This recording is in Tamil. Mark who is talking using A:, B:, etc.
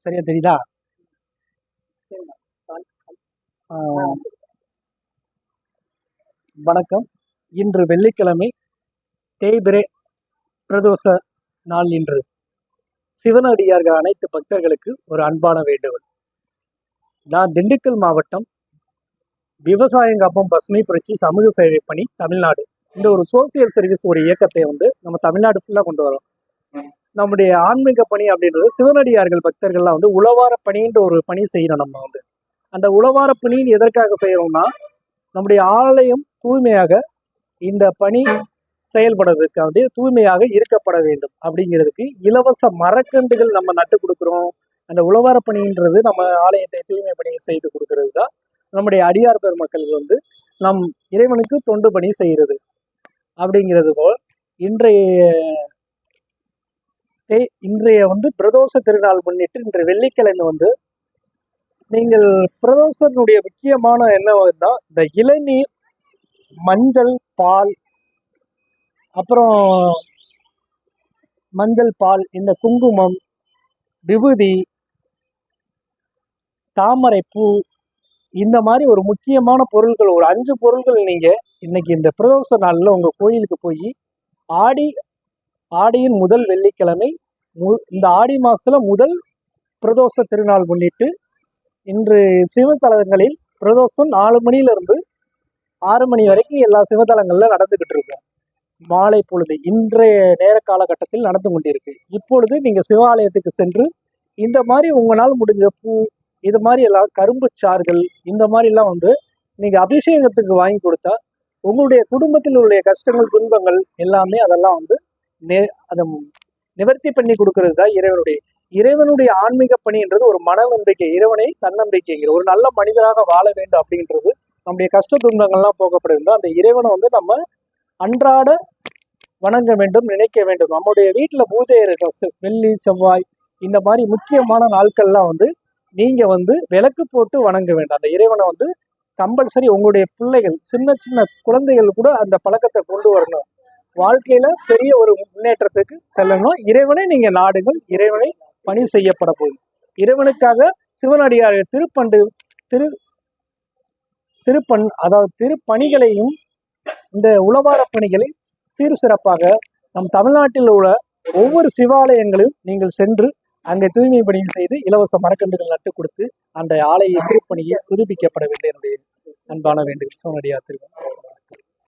A: சரியா தெரியுதா? வணக்கம். இன்று வெள்ளிக்கிழமை, தேய்பிறை பிரதோஷ நாள். இன்று சிவனடியார்கள் அனைத்து பக்தர்களுக்கு ஒரு அன்பான வேண்டுகோள். நான் திண்டுக்கல் மாவட்டம் விவசாயம் காப்போம் பசுமை புரட்சி சமூக சேவை பணி தமிழ்நாடு, இந்த ஒரு சோசியல் சர்வீஸ் ஒரு இயக்கத்தை நம்ம தமிழ்நாடு ஃபுல்லாக கொண்டு வரோம். நம்முடைய ஆன்மீக பணி அப்படின்றது சிவனடியார்கள் பக்தர்கள்லாம் உழவார பணின்ற ஒரு பணி செய்யணும். நம்ம அந்த உழவார பணின்னு எதற்காக செய்யறோம்னா, நம்முடைய ஆலயம் தூய்மையாக இந்த பணி செயல்படுறதுக்காக தூய்மையாக இருக்கப்பட வேண்டும் அப்படிங்கிறதுக்கு இலவச மரக்கன்றுகள் நம்ம நட்டு கொடுக்குறோம். அந்த உழவார பணின்றது நம்ம ஆலயத்தை தூய்மை பணி செய்து கொடுக்கறது தான் நம்முடைய அடியார் பெருமக்கள் நம் இறைவனுக்கு தொண்டு பணி செய்கிறது. அப்படிங்கிறது போல் இன்றைய பிரதோஷ திருநாள் முன்னிட்டு இன்றைய வெள்ளிக்கிழமை நீங்கள் பிரதோஷனுடைய முக்கியமான என்னன்னா, இந்த இளநீர், மஞ்சள் பால், அப்புறம் மஞ்சள் பால், இந்த குங்குமம், விபூதி, தாமரை பூ, இந்த மாதிரி ஒரு முக்கியமான பொருட்கள், ஒரு 5 பொருட்கள் நீங்க இன்னைக்கு இந்த பிரதோஷ நாள்ல உங்க கோயிலுக்கு போய் ஆடியின் முதல் வெள்ளிக்கிழமை, இந்த ஆடி மாசத்துல முதல் பிரதோஷ திருநாள் முன்னிட்டு இன்று சிவத்தலங்களில் பிரதோஷம் 4 மணியிலிருந்து 6 மணி வரைக்கும் எல்லா சிவத்தலங்கள்ல நடந்துகிட்டு இருக்கும். மாலை பொழுது இன்றைய நேர காலகட்டத்தில் நடந்து கொண்டிருக்கு. இப்பொழுது நீங்க சிவாலயத்துக்கு சென்று இந்த மாதிரி உங்களால் முடிஞ்ச பூ, இது மாதிரி எல்லாம் கரும்பு சாறுகள், இந்த மாதிரி எல்லாம் நீங்க அபிஷேகத்துக்கு வாங்கி கொடுத்தா உங்களுடைய குடும்பத்தில் உள்ள கஷ்டங்கள், துன்பங்கள் எல்லாமே அதெல்லாம் அதை நிவர்த்தி பண்ணி கொடுக்கறது தான் இறைவனுடைய ஆன்மீக பணின்றது. ஒரு மன நம்பிக்கை, இறைவனை தன்னம்பிக்கைங்கிற ஒரு நல்ல மனிதராக வாழ வேண்டும் அப்படின்றது, நம்முடைய கஷ்ட துன்பங்கள்லாம் போகப்படுது. அந்த இறைவனை நம்ம அன்றாட வணங்க வேண்டும், நினைக்க வேண்டும். நம்முடைய வீட்டுல பூஜை இருக்க வெள்ளி, செவ்வாய், இந்த மாதிரி முக்கியமான நாட்கள்லாம் நீங்க விளக்கு போட்டு வணங்க வேண்டும். அந்த இறைவனை கம்பல்சரி உங்களுடைய பிள்ளைகள், சின்ன சின்ன குழந்தைகள் கூட அந்த பழக்கத்தை கொண்டு வரணும். வாழ்க்கையில பெரிய ஒரு முன்னேற்றத்துக்கு செல்லணும். இறைவனை நீங்க நாடுகள், இறைவனை பணி செய்யப்பட போகுது. இறைவனுக்காக சிவனடியார்கள் திருப்பணிகளையும் இந்த உழவார பணிகளை சீர் சிறப்பாக நம் தமிழ்நாட்டில் உள்ள ஒவ்வொரு சிவாலயங்களையும் நீங்கள் சென்று அங்கே தூய்மை பணியை செய்து இலவச மரக்கன்றுகள் நட்டு கொடுத்து அந்த ஆலய திருப்பணியை புதுப்பிக்கப்பட வேண்டும். என்னுடைய அன்பான வேண்டுகோள் சிவனடியார் திருவன்.